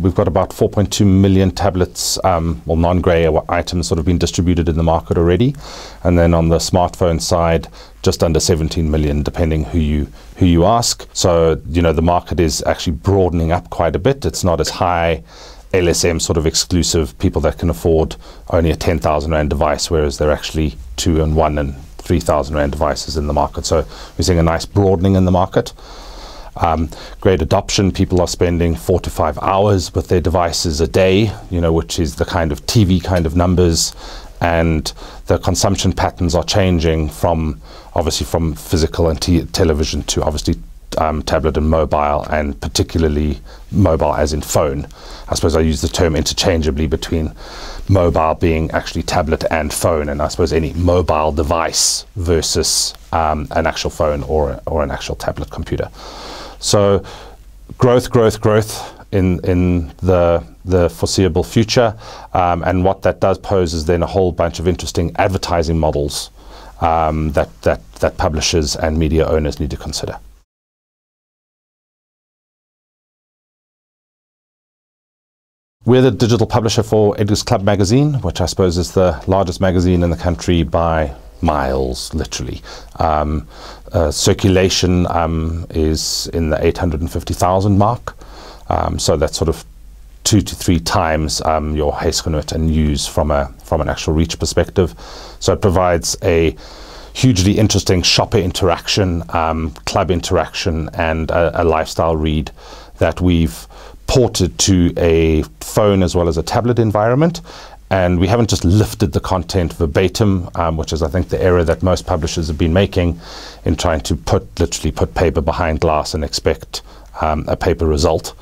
We've got about 4.2 million tablets, or non-grey items sort of been distributed in the market already. And then on the smartphone side, just under 17 million, depending who you ask. So, you know, the market is actually broadening up quite a bit. It's not as high LSM sort of exclusive, people that can afford only a 10,000 Rand device, whereas they're actually 2 and 1 and 3,000 Rand devices in the market. So we're seeing a nice broadening in the market. Great adoption. People are spending 4 to 5 hours with their devices a day, you know, which is the kind of TV kind of numbers. And the consumption patterns are changing from obviously from physical and television to obviously tablet and mobile, and particularly mobile as in phone. I suppose I use the term interchangeably between mobile being actually tablet and phone, and I suppose any mobile device versus an actual phone or an actual tablet computer. So growth in the foreseeable future, and what that does pose is then a whole bunch of interesting advertising models that publishers and media owners need to consider. We're the digital publisher for Edgars Club magazine, which I suppose is the largest magazine in the country by miles, literally. Circulation is in the 850,000 mark. So that's sort of 2 to 3 times your Huisgenoot and YOU's from an actual reach perspective. So it provides a hugely interesting shopper interaction, club interaction, and a lifestyle read that we've ported to a phone as well as a tablet environment. And we haven't just lifted the content verbatim, which is I think the error that most publishers have been making in trying to literally put paper behind glass and expect a paper result.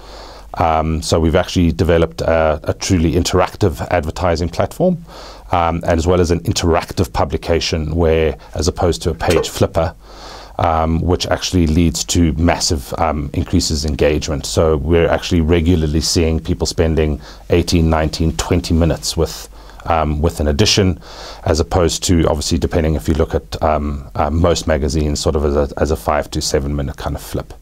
So we've actually developed a truly interactive advertising platform, as well as an interactive publication where, as opposed to a page flipper, which actually leads to massive increases in engagement. So we're actually regularly seeing people spending 18, 19, 20 minutes with an edition, as opposed to, obviously, depending if you look at most magazines, sort of as a 5 to 7 minute kind of flip.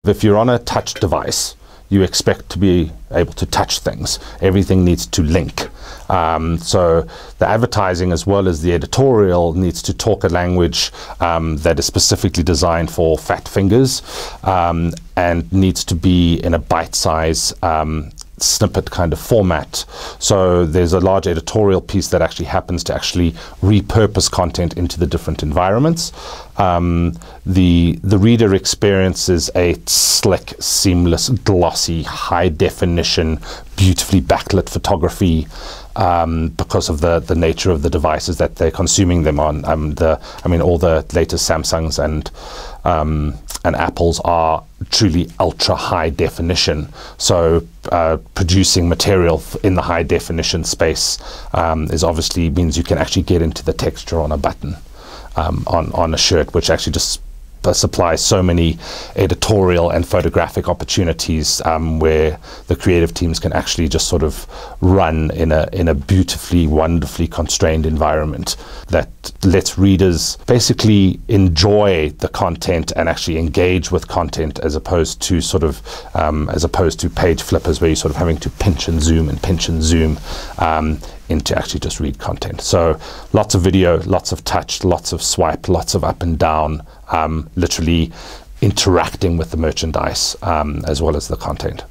If you're on a touch device, you expect to be able to touch things. Everything needs to link. So the advertising as well as the editorial needs to talk a language that is specifically designed for fat fingers, and needs to be in a bite-size snippet kind of format. So there's a large editorial piece that actually happens to actually repurpose content into the different environments. The reader experiences a slick, seamless, glossy, high definition, beautifully backlit photography because of the nature of the devices that they're consuming them on. I mean, all the latest Samsungs and Apples are truly ultra high definition. So producing material in the high definition space is obviously means you can actually get into the texture on a button, on a shirt, which actually just supplies so many editorial and photographic opportunities where the creative teams can actually just sort of run in a beautifully, wonderfully constrained environment that lets readers basically enjoy the content and actually engage with content, as opposed to sort of page flippers where you're sort of having to pinch and zoom into actually just read content. So lots of video, lots of touch, lots of swipe, lots of up and down, literally interacting with the merchandise as well as the content.